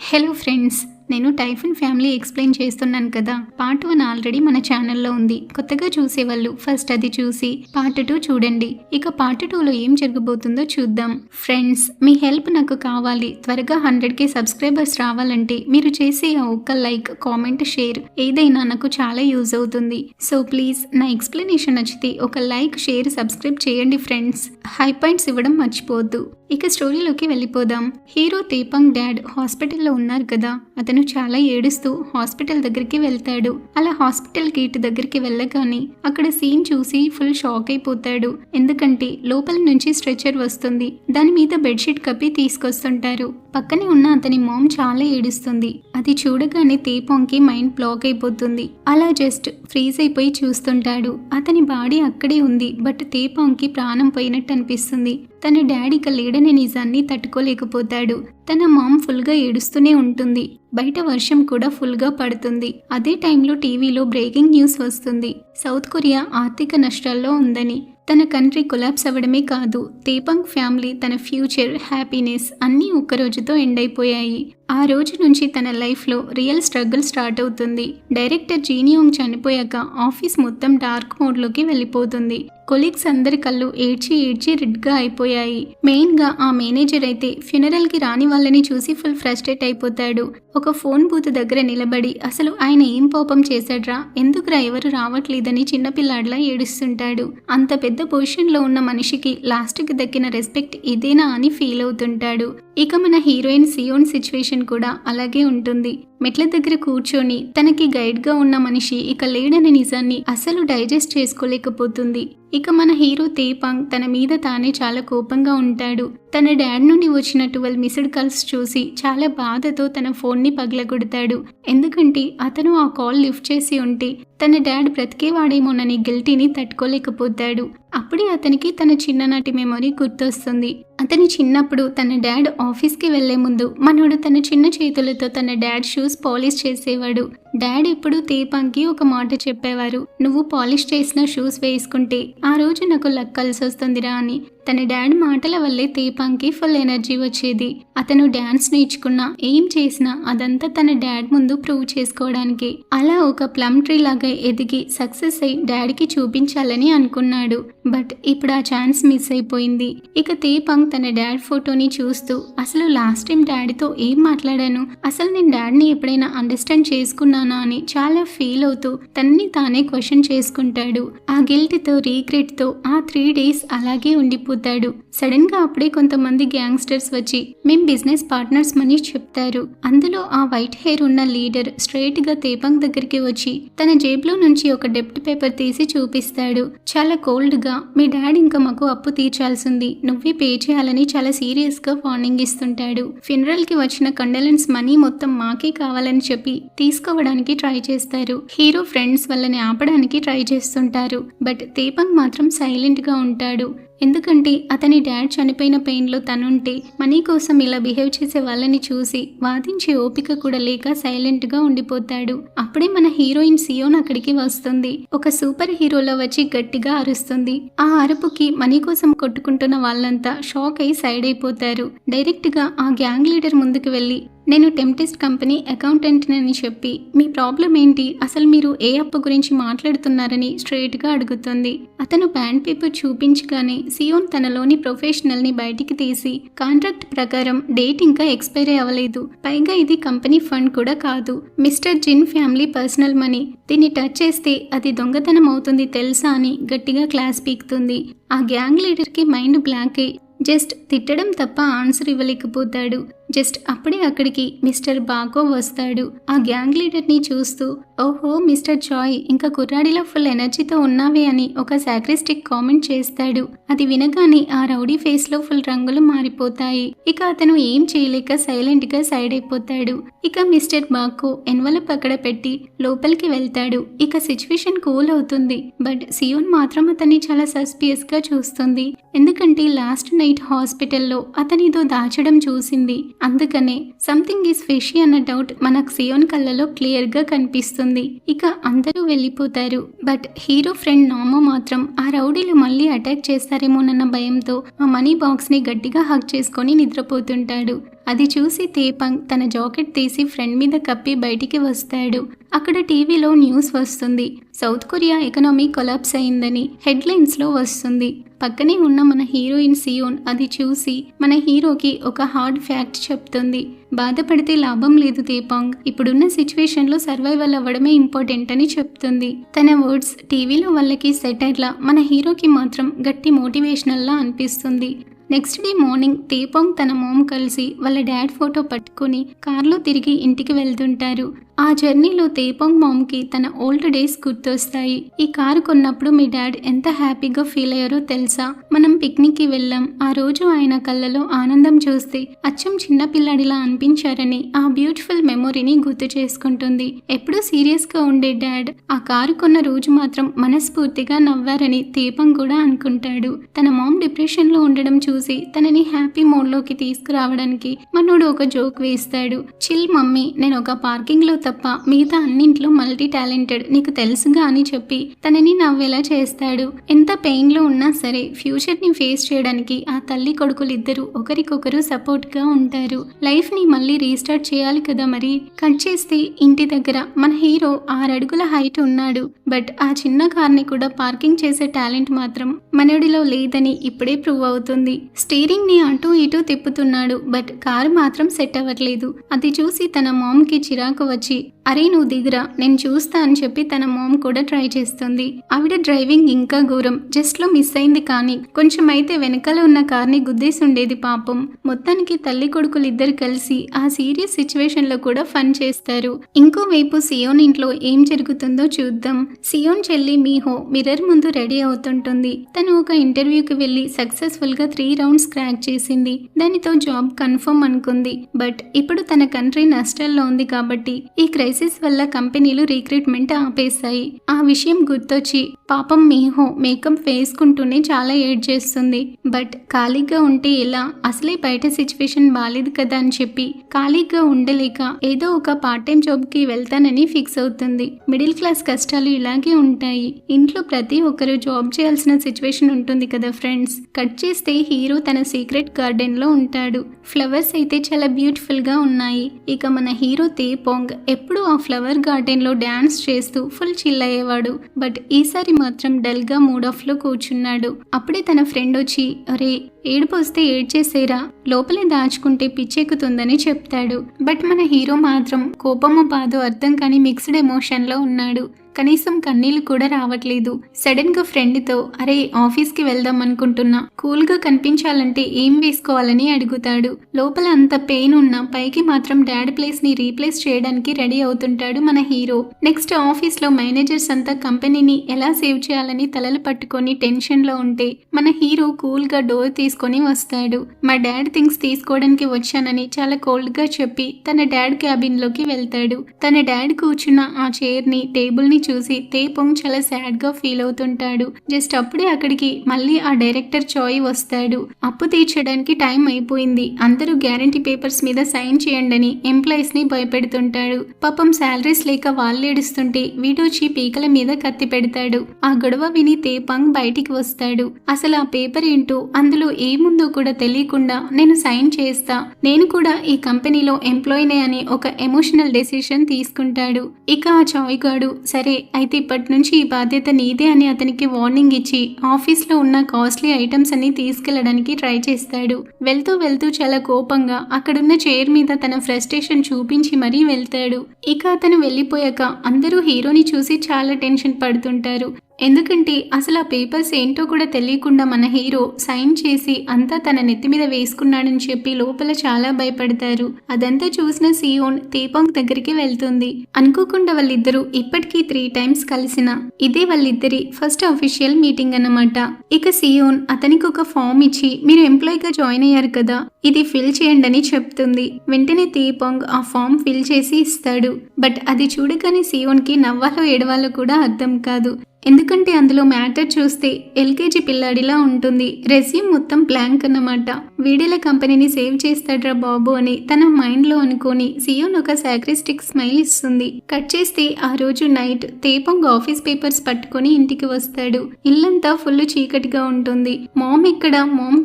Hello friends, నేను టైఫన్ family explain చేస్తున్నాను కదా. పార్ట్ 1 ఆల్రెడీ మన ఛానల్లో ఉంది. కొత్తగా చూసేవాళ్ళు ఫస్ట్ అది చూసి పార్ట్ 2 చూడండి. ఇక పార్ట్ 2లో ఏం జరగబోతుందో చూద్దాం. ఫ్రెండ్స్, మీ హెల్ప్ నాకు కావాలి. త్వరగా 100K సబ్స్క్రైబర్స్ రావాలంటే మీరు చేసే ఆ ఒక్క లైక్, కామెంట్, షేర్ ఏదైనా నాకు చాలా యూజ్ అవుతుంది. సో ప్లీజ్ నా ఎక్స్ప్లెనేషన్ నచ్చితే ఒక లైక్, షేర్, సబ్స్క్రైబ్ చేయండి ఫ్రెండ్స్. హై పాయింట్స్ ఇవ్వడం మర్చిపోవద్దు. ఇక స్టోరీలోకి వెళ్ళిపోదాం. హీరో తేపంగ్ డాడ్ హాస్పిటల్లో ఉన్నారు కదా. అతను చాలా ఏడుస్తూ హాస్పిటల్ దగ్గరికి వెళ్తాడు. అలా హాస్పిటల్ గేట్ దగ్గరికి వెళ్ళగానే అక్కడ సీన్ చూసి ఫుల్ షాక్ అయిపోతాడు. ఎందుకంటే లోపల నుంచి స్ట్రెచర్ వస్తుంది. దాని మీద బెడ్షీట్ కప్పి తీసుకొస్తుంటారు. పక్కనే ఉన్న అతని మామ్ చాలా ఏడుస్తుంది. అది చూడగానే తేపాంగ్కి మైండ్ బ్లాక్ అయిపోతుంది. అలా జస్ట్ ఫ్రీజ్ అయిపోయి చూస్తుంటాడు. అతని బాడీ అక్కడే ఉంది. బట్ తేపాంగ్కి ప్రాణం పోయినట్టు అనిపిస్తుంది. తన డాడీ ఇక లేడనే నిజాన్ని తట్టుకోలేకపోతాడు. తన మామ్ ఫుల్గా ఏడుస్తూనే ఉంటుంది. బయట వర్షం కూడా ఫుల్గా పడుతుంది. అదే టైంలో టీవీలో బ్రేకింగ్ న్యూస్ వస్తుంది. సౌత్ కొరియా ఆర్థిక నష్టాల్లో ఉందని. తన కంట్రీ కొలాప్స్ అవ్వడమే కాదు, తేపంగ్ ఫ్యామిలీ, తన ఫ్యూచర్, హ్యాపీనెస్ అన్నీ ఒక్కరోజుతో ఎండ్ అయిపోయాయి. ఆ రోజు నుంచి తన లైఫ్లో రియల్ స్ట్రగుల్ స్టార్ట్ అవుతుంది. డైరెక్టర్ జీనియోంగ్ చనిపోయాక ఆఫీస్ మొత్తం డార్క్ మోడ్లోకి వెళ్ళిపోతుంది. కొలీగ్స్ అందరి కళ్ళు ఏడ్చి రెడ్గా అయిపోయాయి. మెయిన్గా ఆ మేనేజర్ అయితే ఫ్యూనరల్కి రాని వాళ్ళని చూసి ఫుల్ ఫ్రస్ట్రేట్ అయిపోతాడు. ఒక ఫోన్ బూత్ దగ్గర నిలబడి అసలు ఆయన ఏం పాపం చేశాడ్రా, ఎందుకురా ఎవరు రావట్లేదని చిన్నపిల్లాడ్లా ఏడుస్తుంటాడు. అంత పెద్ద పొజిషన్లో ఉన్న మనిషికి లాస్ట్కి దక్కిన రెస్పెక్ట్ ఇదేనా అని ఫీల్ అవుతుంటాడు. ఇక మన హీరోయిన్ సియోన్ సిచ్యువేషన్ కూడా అలాగే ఉంటుంది. మెట్ల దగ్గర కూర్చొని తనకి గైడ్గా ఉన్న మనిషి ఇక లేడనే నిజాన్ని అసలు డైజెస్ట్ చేసుకోలేకపోతుంది. ఇక మన హీరో తేపాంగ్ తన మీద తానే చాలా కోపంగా ఉంటాడు. తన డాడ్ నుండి వచ్చిన 12 మిస్డ్ కాల్స్ చూసి చాలా బాధతో తన ఫోన్ని పగలగొడతాడు. ఎందుకంటే అతను ఆ కాల్ లిఫ్ట్ చేసి ఉంటే తన డాడ్ బ్రతికేవాడేమోనని గిల్టీని తట్టుకోలేకపోతాడు. అప్పుడే అతనికి తన చిన్ననాటి మెమొరీ గుర్తొస్తుంది. అతని చిన్నప్పుడు తన డాడ్ ఆఫీస్కి వెళ్లే ముందు మనోడు తన చిన్న చేతులతో తన డాడ్ షూస్ పాలిష్ చేసేవాడు. డాడ్ ఎప్పుడు తేపాంగ్కి ఒక మాట చెప్పేవారు, నువ్వు పాలిష్ చేసిన షూస్ వేసుకుంటే ఆ రోజు నాకు లక్ కలిసి వస్తుందిరా అని. తన డాడ్ మాటల వల్లే తేపాంగ్కి ఫుల్ ఎనర్జీ వచ్చేది. అతను డాన్స్ నేర్చుకున్నా, ఏం చేసినా అదంతా తన డాడ్ ముందు ప్రూవ్ చేసుకోవడానికి. అలా ఒక ప్లమ్ ట్రీ లాగా ఎదిగి సక్సెస్ అయి డాడీకి చూపించాలని అనుకున్నాడు. బట్ ఇప్పుడు ఆ ఛాన్స్ మిస్ అయిపోయింది. ఇక తేపాంగ్ తన డాడ్ ఫోటోని చూస్తూ అసలు లాస్ట్ టైం డాడీతో ఏం మాట్లాడాను, అసలు నేను డాడీని ఎప్పుడైనా అండర్స్టాండ్ చేసుకున్నానా అని చాలా ఫీల్ అవుతూ తనని తానే క్వశ్చన్ చేసుకుంటాడు. ఆ గిల్ట్తో, రీగ్రెట్తో ఆ 3 days అలాగే ఉండిపోతాడు. సడన్ గా అప్పుడే కొంతమంది గ్యాంగ్స్టర్స్ వచ్చి మేం బిజినెస్ పార్ట్నర్స్ అని చెప్తారు. అందులో ఆ వైట్ హెయిర్ ఉన్న లీడర్ స్ట్రైట్ గా తేపాంగ్ దగ్గరికి వచ్చి తన జేబులో నుంచి ఒక డెప్ట్ పేపర్ తీసి చూపిస్తాడు. చాలా కోల్డ్ గా, మీ డాడీ ఇంకా మాకు అప్పు తీర్చాల్సింది, నువ్వే పే చేయాలని చాలా సీరియస్ గా వార్నింగ్ ఇస్తుంటాడు. ఫ్యూనరల్ కి వచ్చిన కండోలెన్స్ మనీ మొత్తం మాకే కావాలని చెప్పి తీసుకోవడానికి ట్రై చేస్తారు. హీరో ఫ్రెండ్స్ వాళ్ళని ఆపడానికి ట్రై చేస్తుంటారు. బట్ తేపాంగ్ మాత్రం సైలెంట్ గా ఉంటాడు. ఎందుకంటే అతని డాడ్ చనిపోయిన పెయిన్లో తనుంటే మనీ కోసం ఇలా బిహేవ్ చేసే వాళ్ళని చూసి వాదించే ఓపిక కూడా లేక సైలెంట్గా ఉండిపోతాడు. అప్పుడే మన హీరోయిన్ సియోన్ అక్కడికి వస్తుంది. ఒక సూపర్ హీరోలో వచ్చి గట్టిగా అరుస్తుంది. ఆ అరుపుకి మనీ కోసం కొట్టుకుంటున్న వాళ్ళంతా షాక్ అయి సైడ్ అయిపోతారు. డైరెక్ట్గా ఆ గ్యాంగ్ లీడర్ ముందుకు వెళ్ళి నేను టెంప్టెస్ట్ కంపెనీ అకౌంటెంట్ అని చెప్పి మీ ప్రాబ్లం ఏంటి, అసలు మీరు ఏ అప్పు గురించి మాట్లాడుతున్నారని స్ట్రైట్గా అడుగుతుంది. అతను బ్యాండ్ పేపర్ చూపించగానే సియోన్ తనలోని ప్రొఫెషనల్ని బయటికి తీసి కాంట్రాక్ట్ ప్రకారం డేట్ ఇంకా ఎక్స్పైర్ అవ్వలేదు, పైగా ఇది కంపెనీ ఫండ్ కూడా కాదు, మిస్టర్ జిన్ ఫ్యామిలీ పర్సనల్ మనీ, దీన్ని టచ్ చేస్తే అది దొంగతనం అవుతుంది తెలుసా అని గట్టిగా క్లాస్ పీకుతుంది. ఆ గ్యాంగ్ లీడర్కి మైండ్ బ్లాక్ అయి జస్ట్ తిట్టడం తప్ప ఆన్సర్ ఇవ్వలేకపోతాడు. జస్ట్ అప్పుడే అక్కడికి మిస్టర్ బాగో వస్తాడు. ఆ గ్యాంగ్ లీడర్ని చూస్తూ ఓహో మిస్టర్ జాయ్, ఇంకా కుర్రాడిలో ఫుల్ ఎనర్జీతో ఉన్నావే అని ఒక సాక్రిస్టిక్ కామెంట్ చేస్తాడు. అది వినగానే ఆ రౌడీ ఫేస్లో ఫుల్ రంగులు మారిపోతాయి. ఇక అతను ఏం చేయలేక సైలెంట్గా సైడ్ అయిపోతాడు. ఇక మిస్టర్ బాగో ఎన్వలప్ అక్కడ పెట్టి లోపలికి వెళ్తాడు. ఇక సిచ్యువేషన్ కూల్ అవుతుంది. బట్ సియోన్ మాత్రం అతన్ని చాలా సస్పియస్గా చూస్తుంది. ఎందుకంటే లాస్ట్ నైట్ హాస్పిటల్లో అతనితో దాచడం చూసింది. అందుకనే సంథింగ్ ఈస్ ఫిషీ అన్న డౌట్ మనకు సియోన్ కళ్ళలో క్లియర్ గా కనిపిస్తుంది. ఇక అందరూ వెళ్ళిపోతారు. బట్ హీరో ఫ్రెండ్ నామో మాత్రం ఆ రౌడీలు మళ్ళీ అటాక్ చేస్తారేమోనన్న భయంతో ఆ మనీ బాక్స్ ని గట్టిగా హగ్ చేసుకొని నిద్రపోతుంటాడు. అది చూసి తేపాంగ్ తన జాకెట్ తీసి ఫ్రెండ్ మీద కప్పి బయటికి వస్తాడు. అక్కడ టీవీలో న్యూస్ వస్తుంది. సౌత్ కొరియా ఎకనామీ కొలాప్స్ అయిందని హెడ్లైన్స్లో వస్తుంది. పక్కనే ఉన్న మన హీరోయిన్ సియోన్ అది చూసి మన హీరోకి ఒక హార్డ్ ఫ్యాక్ట్ చెప్తుంది. బాధపడితే లాభం లేదు తేపాంగ్, ఇప్పుడున్న సిచ్యువేషన్లో సర్వైవల్ అవ్వడమే ఇంపార్టెంట్ అని చెప్తుంది. తన వర్డ్స్ టీవీలో వాళ్ళకి సెటైర్లా, మన హీరోకి మాత్రం గట్టి మోటివేషనల్లా అనిపిస్తుంది. నెక్స్ట్ డే మార్నింగ్ తేపాంగ్ తన మామ్ కలిసి వాళ్ళ డాడ్ ఫోటో పట్టుకుని కార్లో తిరిగి ఇంటికి వెళ్తుంటారు. ఆ జర్నీలో తేపాంగ్ మామ్కి తన ఓల్డ్ డేస్ గుర్తొస్తాయి. ఈ కారు కొన్నప్పుడు మీ డాడ్ ఎంత హ్యాపీగా ఫీల్ అయ్యారో తెలుసా? మనం పిక్నిక్కి వెళ్ళాం. ఆ రోజు ఆయన కళ్ళలో ఆనందం చూస్తే అచ్చం చిన్నపిల్లాడిలా అనిపించారని ఆ బ్యూటిఫుల్ మెమొరీని గుర్తు చేసుకుంటుంది. ఎప్పుడూ సీరియస్గా ఉండే డాడ్ ఆ కారు కొన్న రోజు మాత్రం మనస్ఫూర్తిగా నవ్వారని తేపాంగ్ కూడా అనుకుంటాడు. తన మామ్ డిప్రెషన్లో ఉండడం చూసి తనని హ్యాపీ మోడ్లోకి తీసుకురావడానికి మనోడు ఒక జోక్ వేస్తాడు. చిల్ మమ్మీ, నేను ఒక పార్కింగ్లో తప్ప మిగతా అన్నింట్లో మల్టీ టాలెంటెడ్, నీకు తెలుసుగా అని చెప్పి తనని నవ్వేలా చేస్తాడు. ఎంత పెయిన్లో ఉన్నా సరే ఫ్యూచర్ని ఫేస్ చేయడానికి ఆ తల్లి కొడుకులిద్దరూ ఒకరికొకరు సపోర్ట్గా ఉంటారు. లైఫ్ని మళ్ళీ రీస్టార్ట్ చేయాలి కదా మరి. కట్ చేస్తే ఇంటి దగ్గర మన హీరో 6 అడుగుల హైట్ ఉన్నాడు. బట్ ఆ చిన్న కార్ని కూడా పార్కింగ్ చేసే టాలెంట్ మాత్రం మనోడిలో లేదని ఇప్పుడే ప్రూవ్ అవుతుంది. స్టీరింగ్ ని అటూ ఇటూ తిప్పుతున్నాడు. బట్ కారు మాత్రం సెట్ అవ్వట్లేదు. అది చూసి తన మామ్కి చిరాకు వచ్చి, అరే నువ్వు దిగురా, నేను చూస్తా అని చెప్పి తన మామ్ కూడా ట్రై చేస్తుంది. ఆవిడ డ్రైవింగ్ ఇంకా ఘోరం, జస్ట్ లో మిస్ అయింది. కానీ కొంచెం అయితే వెనకాల ఉన్న కార్ని గుద్దేసి ఉండేది పాపం. మొత్తానికి తల్లి కొడుకులు ఇద్దరు కలిసి ఆ సీరియస్ సిచ్యువేషన్ లో కూడా ఫన్ చేస్తారు. ఇంకోవైపు సియోన్ ఇంట్లో ఏం జరుగుతుందో చూద్దాం. సియోన్ చెల్లి మీహో మిర్రర్ ముందు రెడీ అవుతుంటుంది. తను ఒక ఇంటర్వ్యూకి వెళ్లి సక్సెస్ఫుల్ గా 3 రౌండ్స్ క్రాక్ చేసింది. దానితో జాబ్ కన్ఫర్మ్ అనుకుంది. బట్ ఇప్పుడు తన కంట్రీ నష్టాల్లో ఉంది కాబట్టి ఈ క్రైసిస్ వల్ల కంపెనీలు రిక్రూట్మెంట్ ఆపేశాయి. ఆ విషయం గుర్తొచ్చి పాపం మీహో మేకప్ వేసుకుంటూనే చాలా ఏడ్ చేస్తుంది. బట్ ఖాళీగా ఉంటే ఎలా, అసలే బయట సిచ్యువేషన్ బాలేదు కదా అని చెప్పి ఖాళీగా ఉండలేక ఏదో ఒక పార్ట్ టైం జాబ్ కి వెళ్తానని ఫిక్స్ అవుతుంది. మిడిల్ క్లాస్ కష్టాలు ఇలాగే ఉంటాయి. ఇంట్లో ప్రతి ఒక్కరు జాబ్ చేయాల్సిన సిచ్యువేషన్ ఉంటుంది కదా ఫ్రెండ్స్. కట్ చేస్తే హీరో తన సీక్రెట్ గార్డెన్ లో ఉంటాడు. ఫ్లవర్స్ అయితే చాలా బ్యూటిఫుల్ గా ఉన్నాయి. ఇక మన హీరో తేపాంగ్ ఎప్పుడు ఆ ఫ్లవర్ గార్డెన్ లో డాన్స్ చేస్తూ ఫుల్ చిల్ అయ్యేవాడు. బట్ ఈసారి మాత్రం డల్ గా మూడ్ ఆఫ్ లో కూర్చున్నాడు. అప్పుడే తన ఫ్రెండ్ వచ్చి, అరే ఏడుపు వస్తే ఏడ్చేసేరా, లోపలే దాచుకుంటే పిచ్చెక్కుతుందని చెప్తాడు. బట్ మన హీరో మాత్రం కోపము బాధో అర్థం కాని మిక్స్డ్ ఎమోషన్ లో ఉన్నాడు. కనీసం కన్నీళ్లు కూడా రావట్లేదు. సడన్ గా ఫ్రెండ్ తో, అరే ఆఫీస్ కి వెళ్దాం అనుకుంటున్నా, కూల్ గా కనిపించాలంటే ఏం వేసుకోవాలని అడుగుతాడు. లోపల అంత పెయిన్ ఉన్నా పైకి మాత్రం డాడ్ ప్లేస్ ని రీప్లేస్ చేయడానికి రెడీ అవుతుంటాడు మన హీరో. నెక్స్ట్ ఆఫీస్ లో మేనేజర్స్ అంతా కంపెనీని ఎలా సేవ్ చేయాలని తలలు పట్టుకొని టెన్షన్ లో ఉంటే మన హీరో కూల్ గా డోర్ తీసుకొని వస్తాడు. మా డాడ్ థింగ్స్ తీసుకోవడానికి వచ్చానని చాలా కోల్డ్ గా చెప్పి తన డాడ్ క్యాబిన్ లోకి వెళ్తాడు. తన డాడ్ కూర్చున్న ఆ చైర్ ని టేబుల్ ని చూసి తేపాంగ్ చాలా సాడ్ గా ఫీల్ అవుతుంటాడు. జస్ట్ అప్పుడే అక్కడికి మళ్ళీ ఆ డైరెక్టర్ చాయ్ వస్తాడు. అప్పు తీర్చడానికి టైం అయిపోయింది, అందరూ గ్యారంటీ పేపర్స్ మీద సైన్ చేయండి అని ఎంప్లాయీస్ ని భయపెడుతుంటాడు. పాపం శాలరీస్ లేక వాళ్ళు ఏడుస్తుంటే వీడొచ్చి పీకల మీద కత్తి పెడతాడు. ఆ గొడవ విని తేపాంగ్ బయటికి వస్తాడు. అసలు ఆ పేపర్ ఏంటో అందులో ఏముందో కూడా తెలియకుండా నేను సైన్ చేస్తా, నేను కూడా ఈ కంపెనీలో ఎంప్లాయీనే అని ఒక ఎమోషనల్ డెసిషన్ తీసుకుంటాడు. ఇక ఆ చాయ్ గాడు, సరే అయితే ఇప్పటి నుంచి ఈ బాధ్యత నీదే అని అతనికి వార్నింగ్ ఇచ్చి ఆఫీస్ లో ఉన్న కాస్ట్లీ ఐటమ్స్ అన్ని తీసుకెళ్లడానికి ట్రై చేస్తాడు. వెళ్తూ వెళ్తూ చాలా కోపంగా అక్కడున్న చైర్ మీద తన ఫ్రస్ట్రేషన్ చూపించి మరీ వెళ్తాడు. ఇక అతను వెళ్ళిపోయాక అందరూ హీరోని చూసి చాలా టెన్షన్ పడుతుంటారు. ఎందుకంటే అసలు ఆ పేపర్స్ ఏంటో కూడా తెలియకుండా మన హీరో సైన్ చేసి అంతా తన నెత్తి మీద వేసుకున్నాడని చెప్పి లోపల చాలా భయపడతారు. అదంతా చూసిన సియోన్ తేపాంగ్ దగ్గరికి వెళ్తుంది. అనుకోకుండా వాళ్ళిద్దరూ ఇప్పటికీ 3 టైమ్స్ కలిసిన ఇదే వాళ్ళిద్దరి ఫస్ట్ అఫీషియల్ మీటింగ్ అన్నమాట. ఇక సియోన్ అతనికి ఒక ఫామ్ ఇచ్చి, మీరు ఎంప్లాయీగా జాయిన్ అయ్యారు కదా, ఇది ఫిల్ చేయండి అని చెప్తుంది. వెంటనే తేపాంగ్ ఆ ఫామ్ ఫిల్ చేసి ఇస్తాడు. బట్ అది చూడగానే సియోన్ కి నవ్వాలో ఏడవాలో కూడా అర్థం కాదు. ఎందుకంటే అందులో మ్యాటర్ చూస్తే ఎల్కేజీ పిల్లాడిలా ఉంటుంది. రెజ్యూమ్ మొత్తం బ్లాంక్ అన్నమాట. వీడిల కంపెనీని సేవ్ చేస్తాడ్రా బాబు అని తన మైండ్ లో అనుకొని సియోన్ ఒక సాక్రిస్టిక్ స్మైల్ ఇస్తుంది. కట్ చేస్తే ఆ రోజు నైట్ తేపంగ్ ఆఫీస్ పేపర్స్ పట్టుకొని ఇంటికి వస్తాడు. ఇల్లంతా ఫుల్ చీకటిగా ఉంటుంది. మామ్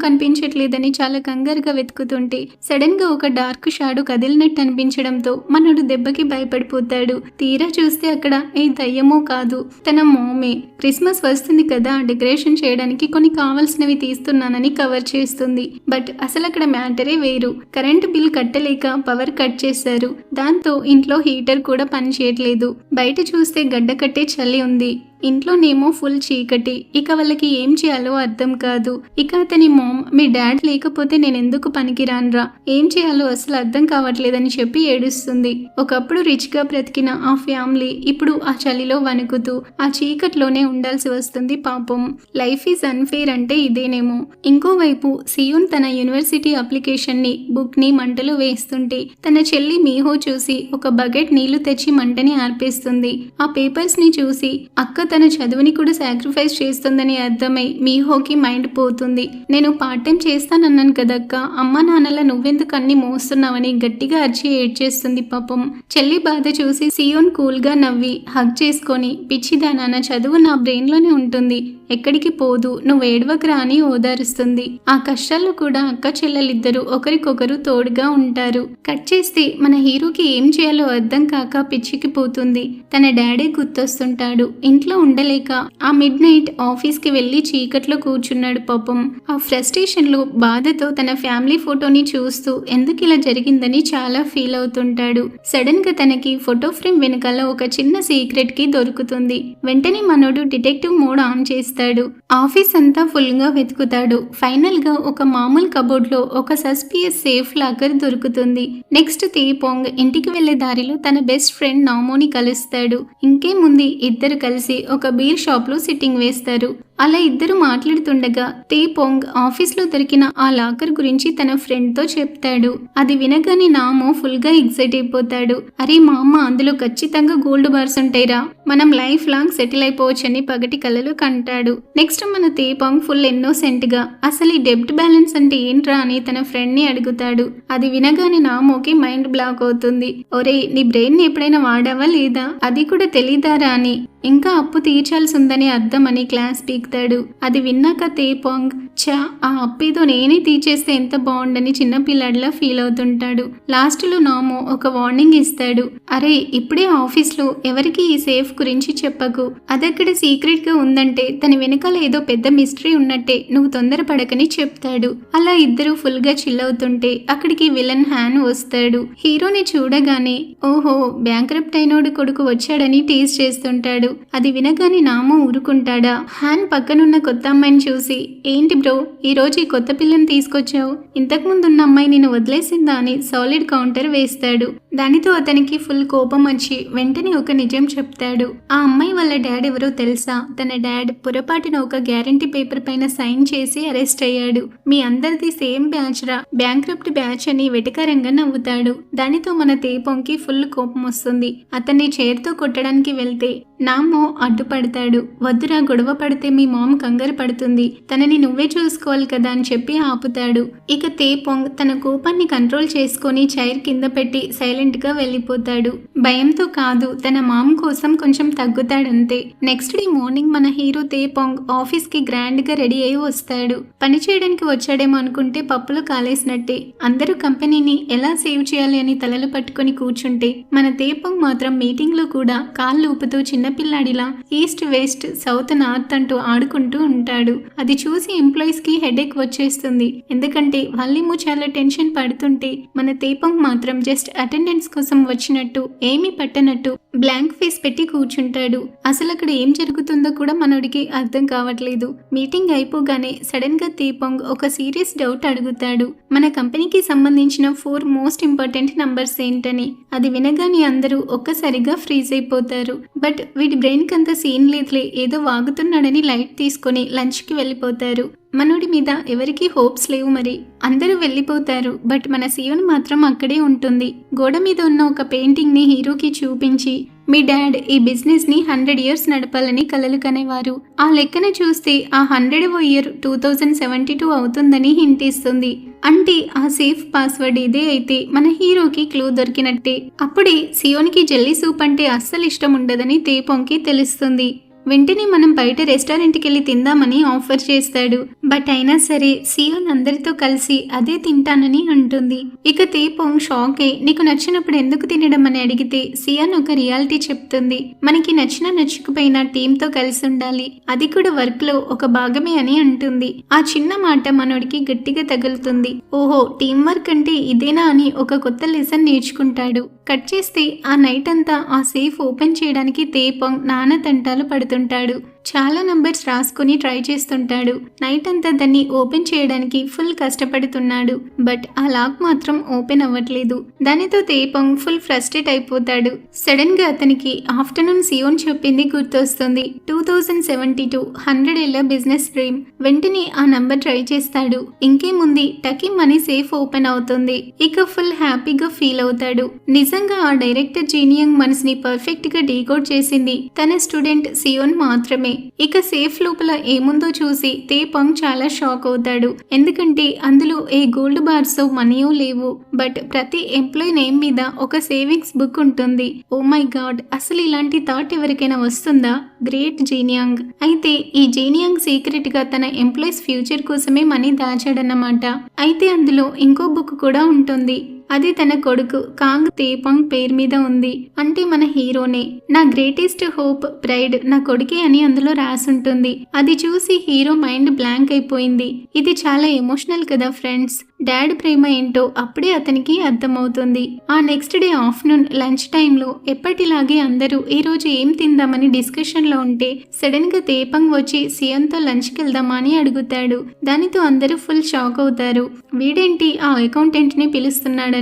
కనిపించట్లేదని చాలా కంగారుగా వెతుకుతుంటే సడన్ గా ఒక డార్క్ షాడో కదిలినట్టు అనిపించడంతో మనోడు దెబ్బకి భయపడిపోతాడు. తీరా చూస్తే అక్కడ ఏ దయ్యమో కాదు, తన మామే. క్రిస్మస్ వస్తుంది కదా, డెకరేషన్ చేయడానికి కొన్ని కావాల్సినవి తీస్తున్నానని కవర్ చేస్తుంది. బట్ అసలు అక్కడ మ్యాటరే వేరు. కరెంట్ బిల్ కట్టలేక పవర్ కట్ చేశారు. దాంతో ఇంట్లో హీటర్ కూడా పనిచేయట్లేదు. బయట చూస్తే గడ్డ కట్టే చలి ఉంది. ఇంట్లోనేమో ఫుల్ చీకటి. ఇక వాళ్ళకి ఏం చేయాలో అర్థం కాదు. ఇక అతని మామ్, మీ డాడ్ లేకపోతే నేనెందుకు పనికిరాన్రా, ఏం చేయాలో అసలు అర్థం కావట్లేదని చెప్పి ఏడుస్తుంది. ఒకప్పుడు రిచ్ గా బ్రతికిన ఆ ఫ్యామిలీ ఇప్పుడు ఆ చలిలో వణుకుతూ ఆ చీకట్లోనే ఉండాల్సి వస్తుంది పాపం. లైఫ్ ఈజ్ అన్ఫేర్ అంటే ఇదేనేమో. ఇంకోవైపు సియోన్ తన యూనివర్సిటీ అప్లికేషన్ ని బుక్ ని మంటలో వేస్తుంటే తన చెల్లి మీహో చూసి ఒక బకెట్ నీళ్లు తెచ్చి మంటని ఆర్పేస్తుంది. ఆ పేపర్స్ ని చూసి అక్క తన చదువుని కూడా సాక్రిఫైస్ చేస్తుందని అర్థమై మీహోకి మైండ్ పోతుంది. నేను పార్ట్ టైం చేస్తానన్నాను కదక్క, అమ్మ నాన్నల నువ్వెందుకు అన్ని మోస్తున్నావని గట్టిగా అరిచి ఏడ్చేస్తుంది పాపం. చెల్లి బాధ చూసి సియోన్ కూల్ గా నవ్వి హగ్ చేసుకొని, పిచ్చిదానా, నా చదువు నా బ్రెయిన్ లోనే ఉంటుంది, ఎక్కడికి పోదు, నువ్వు ఏడవకరా అని ఓదారుస్తుంది. ఆ కష్టాల్లో కూడా అక్క చెల్లెలిద్దరూ ఒకరికొకరు తోడుగా ఉంటారు. కట్ చేస్తే మన హీరోకి ఏం చేయాలో అర్థం కాక పిచ్చికి పోతుంది. తన డాడీ గుర్తొస్తుంటాడు. ఇంట్లో ఉండలేక ఆ మిడ్ నైట్ ఆఫీస్ కి వెళ్లి చీకట్లో కూర్చున్నాడు పాపం. ఆ ఫ్రస్ట్రేషన్ లో బాధతో తన ఫ్యామిలీ ఫోటోని చూస్తూ ఎందుకు ఇలా జరిగిందని చాలా ఫీల్ అవుతుంటాడు. సడన్ గా తనకి ఫోటో ఫ్రేమ్ వెనకాల ఒక చిన్న సీక్రెట్ కి దొరుకుతుంది. వెంటనే మనోడు డిటెక్టివ్ మోడ్ ఆన్ చేస్తాడు. ఆఫీస్ అంతా ఫుల్ గా వెతుకుతాడు. ఫైనల్ గా ఒక మామూలు కబోర్డ్ లో ఒక సస్పియస్ సేఫ్ లాకర్ దొరుకుతుంది. నెక్స్ట్ తేపోంగ్ ఇంటికి వెళ్లే దారిలో తన బెస్ట్ ఫ్రెండ్ నామోని కలుస్తాడు. ఇంకేముంది, ఇద్దరు కలిసి ఒక బీర్ షాప్ లో సిట్టింగ్ వేస్తారు. అలా ఇద్దరు మాట్లాడుతుండగా తేపోంగ్ ఆఫీస్ లో దొరికిన ఆ లాకర్ గురించి తన ఫ్రెండ్ తో చెప్తాడు. అది వినగానే నామో ఫుల్ గా ఎక్సైట్ అయిపోతాడు. అరే మా అమ్మ, అందులో ఖచ్చితంగా గోల్డ్ బార్స్ ఉంటాయిరా, మనం లైఫ్ లాంగ్ సెటిల్ అయిపోవచ్చని పగటి కలలు కంటాడు. నెక్స్ట్ మన తేపోంగ్ ఫుల్ ఇన్నోసెంట్ గా అసలు ఈ డెబ్ట్ బ్యాలెన్స్ అంటే ఏంట్రా అని తన ఫ్రెండ్ ని అడుగుతాడు. అది వినగానే నామోకి మైండ్ బ్లాక్ అవుతుంది. ఒరే, నీ బ్రెయిన్ ని ఎప్పుడైనా వాడావా లేదా, అది కూడా తెలీదారా అని. ఇంకా అప్పు తీర్చాల్సి ఉందని అర్థం అని క్లాస్ పీకుతాడు. అది విన్నాక తేపోంగ్, చా, ఆ అప్పేదో నేనే తీర్చేస్తే ఎంత బాగుండని చిన్నపిల్లాడిలా ఫీల్ అవుతుంటాడు. లాస్ట్ లో నామో ఒక వార్నింగ్ ఇస్తాడు. అరే, ఇప్పుడే ఆఫీస్ లో ఎవరికి ఈ సేఫ్ గురించి చెప్పకు, అదక్కడ సీక్రెట్ గా ఉందంటే తన వెనకాల ఏదో పెద్ద మిస్టరీ ఉన్నట్టే, నువ్వు తొందరపడకని చెప్తాడు. అలా ఇద్దరు ఫుల్ గా చిల్ అవుతుంటే అక్కడికి విలన్ హ్యాన్ వస్తాడు. హీరోని చూడగానే ఓహో, బ్యాంక్రప్ట్ అయినోడు కొడుకు వచ్చాడని టీజ్ చేస్తుంటాడు. అది వినగానే నామో ఊరుకుంటాడా. హ్యాన్ పక్కనున్న కొత్త అమ్మాయిని చూసి, ఏంటి బ్రో, ఈ రోజు ఈ కొత్త పిల్లని తీసుకొచ్చావు, ఇంతకు ముందు ఉన్న అమ్మాయి నిన్ను వదిలేసిందా అని సాలిడ్ కౌంటర్ వేస్తాడు. దానితో అతనికి ఫుల్ కోపం వచ్చి వెంటనే ఒక నిజం చెప్తాడు. ఆ అమ్మాయి వాళ్ళ డాడ్ ఎవరో తెలుసా, తన డాడ్ పొరపాటున ఒక గ్యారంటీ పేపర్ పైన సైన్ చేసి అరెస్ట్ అయ్యాడు. మీ అందరిది సేమ్ బ్యాచ్ రా, బ్యాంక్రప్ట్ బ్యాచ్ అని వెటకారంగా నవ్వుతాడు. దానితో మన తేపోంకి ఫుల్ కోపం వస్తుంది. అతన్ని చేరుతో కొట్టడానికి వెళ్తే నామో అడ్డుపడతాడు. వద్దురా, గొడవ పడితే మీ మామ్ కంగారు పడుతుంది, తనని నువ్వే చూసుకోవాలి కదా అని చెప్పి ఆపుతాడు. ఇక తేపోంగ్ తన కోపాన్ని కంట్రోల్ చేసుకొని చైర్ కింద పెట్టి సైలెంట్ గా వెళ్ళిపోతాడు. భయంతో కాదు, తన మామ్ కోసం కొంచెం తగ్గుతాడంతే. నెక్స్ట్ డే మార్నింగ్ మన హీరో తేపోంగ్ ఆఫీస్ కి గ్రాండ్ గా రెడీ అయి వస్తాడు. పని చేయడానికి వచ్చాడేమో అనుకుంటే పప్పులో కాలేసినట్టే. అందరూ కంపెనీని ఎలా సేవ్ చేయాలి అని తలలు పట్టుకొని కూర్చుంటే మన తేపోంగ్ మాత్రం మీటింగ్ లో కూడా కాళ్ళు ఊపుతూ చిన్నపిల్లాడిలా ఈస్ట్ వెస్ట్ సౌత్ నార్త్ అంటూ ఆడుకుంటూ ఉంటాడు. అది చూసి ఎంప్లాయీస్ కి హెడేక్ వచ్చేస్తుంది. ఎందుకంటే వాళ్ళేమో చాలా టెన్షన్ పడుతుంటే మన తేపోంగ్ మాత్రం జస్ట్ అటెండెన్స్ కోసం వచ్చినట్టు ఏమీ పట్టనట్టు బ్లాంక్ ఫేస్ పెట్టి కూర్చుంటాడు. అసలు అక్కడ ఏం జరుగుతుందో కూడా మనోడికి అర్థం కావట్లేదు. మీటింగ్ అయిపోగానే సడన్ గా తేపోంగ్ ఒక సీరియస్ డౌట్ అడుగుతాడు. మన కంపెనీకి సంబంధించిన 4 మోస్ట్ ఇంపార్టెంట్ నంబర్స్ ఏంటని. అది వినగానే అందరూ ఒక్కసారిగా ఫ్రీజ్ అయిపోతారు. బట్ వీడి బ్రెయిన్ కంత సీన్ లేదులే, ఏదో వాగుతున్నాడని లైట్ తీసుకొని లంచ్ కి వెళ్ళిపోతారు. మనోడి మీద ఎవరికి హోప్స్ లేవు. మరి అందరూ వెళ్ళిపోతారు. బట్ మన సియోన్ మాత్రం అక్కడే ఉంటుంది. గోడ మీద ఉన్న ఒక పెయింటింగ్ ని హీరోకి చూపించి, మీ డాడ్ ఈ బిజినెస్ ని 100 years నడపాలని కలలు కనేవారు. ఆ లెక్కన చూస్తే ఆ 100వ ఇయర్ 2072 అవుతుందని హింట్ ఇస్తుంది. అంటే ఆ సేఫ్ పాస్వర్డ్ ఇదే అయితే మన హీరోకి క్లూ దొరికినట్టే. అప్పుడే సియోన్కి జెల్లీ సూప్ అంటే అస్సలు ఇష్టం ఉండదని తేపోంగ్కి తెలుస్తుంది. వెంటనే మనం బయట రెస్టారెంట్కి వెళ్ళి తిందామని ఆఫర్ చేస్తాడు. బట్ అయినా సరే సియోన్ అందరితో కలిసి అదే తింటానని అంటుంది. ఇక తేపోంగ్ షాక్ అయి నీకు నచ్చినప్పుడు ఎందుకు తినడం అని అడిగితే సియాన్ ఒక రియాలిటీ చెప్తుంది. మనకి నచ్చకపోయినా టీంతో కలిసి ఉండాలి, అది కూడా వర్క్ లో ఒక భాగమే అని అంటుంది. ఆ చిన్న మాట మనోడికి గట్టిగా తగులుతుంది. ఓహో, టీం వర్క్ అంటే ఇదేనా అని ఒక కొత్త లెసన్ నేర్చుకుంటాడు. కట్ చేస్తే ఆ నైట్ అంతా ఆ సేఫ్ ఓపెన్ చేయడానికి తేపోంగ్ నానా తంటాలు పడుతుంటాడు. చాలా నంబర్స్ రాసుకుని ట్రై చేస్తుంటాడు. నైట్ అంతా దాన్ని ఓపెన్ చేయడానికి ఫుల్ కష్టపడుతున్నాడు. బట్ ఆ లాక్ మాత్రం ఓపెన్ అవ్వట్లేదు. దానితో తేపోంగ్ ఫుల్ ఫ్రస్ట్రేట్ అయిపోతాడు. సడన్ గా అతనికి ఆఫ్టర్నూన్ సియోన్ చెప్పింది గుర్తొస్తుంది. 2072 100 ఏళ్ల బిజినెస్ డ్రీమ్. వెంటనే ఆ నంబర్ ట్రై చేస్తాడు. ఇంకేముంది, టకీ మనీ సేఫ్ ఓపెన్ అవుతుంది. ఇక ఫుల్ హ్యాపీగా ఫీల్ అవుతాడు. నిజంగా ఆ డైరెక్టర్ జీనియంగ్ మనసుని పర్ఫెక్ట్ గా డీకోడ్ చేసింది తన స్టూడెంట్ సియోన్ మాత్రమే. ఇక సేఫ్ లోపల ఏముందో చూసి తేపోంగ్ చాలా షాక్ అవుతాడు. ఎందుకంటే అందులో ఏ గోల్డ్ బార్స్ మనీయో లేవు. బట్ ప్రతి ఎంప్లాయీ నేమ్ మీద ఒక సేవింగ్స్ బుక్ ఉంటుంది. ఓ మై గాడ్, అసలు ఇలాంటి థాట్ ఎవరికైనా వస్తుందా? గ్రేట్ జీనియాంగ్. అయితే ఈ జీనియాంగ్ సీక్రెట్ గా తన ఎంప్లాయీస్ ఫ్యూచర్ కోసమే మనీ దాచాడన్నమాట. అయితే అందులో ఇంకో బుక్ కూడా ఉంటుంది. అది తన కొడుకు కాంగ్ తేపోంగ్ పేరు మీద ఉంది. అంటే మన హీరోనే. నా గ్రేటెస్ట్ హోప్ ప్రైడ్ నా కొడుకే అని అందులో రాసుంటుంది. అది చూసి హీరో మైండ్ బ్లాంక్ అయిపోయింది. ఇది చాలా ఎమోషనల్ కదా ఫ్రెండ్స్. డాడ్ ప్రేమ ఏంటో అప్పుడే అతనికి అర్థమవుతుంది. ఆ నెక్స్ట్ డే ఆఫ్టర్నూన్ లంచ్ టైంలో ఎప్పటిలాగే అందరూ ఈ రోజు ఏం తిందామని డిస్కషన్ లో ఉంటే సడన్ గా తేపోంగ్ వచ్చి సియోన్తో లంచ్కి వెళ్దామా అని అడుగుతాడు. దానితో అందరూ ఫుల్ షాక్ అవుతారు. వీడేంటి ఆ అకౌంటెంట్ ని పిలుస్తున్నాడని.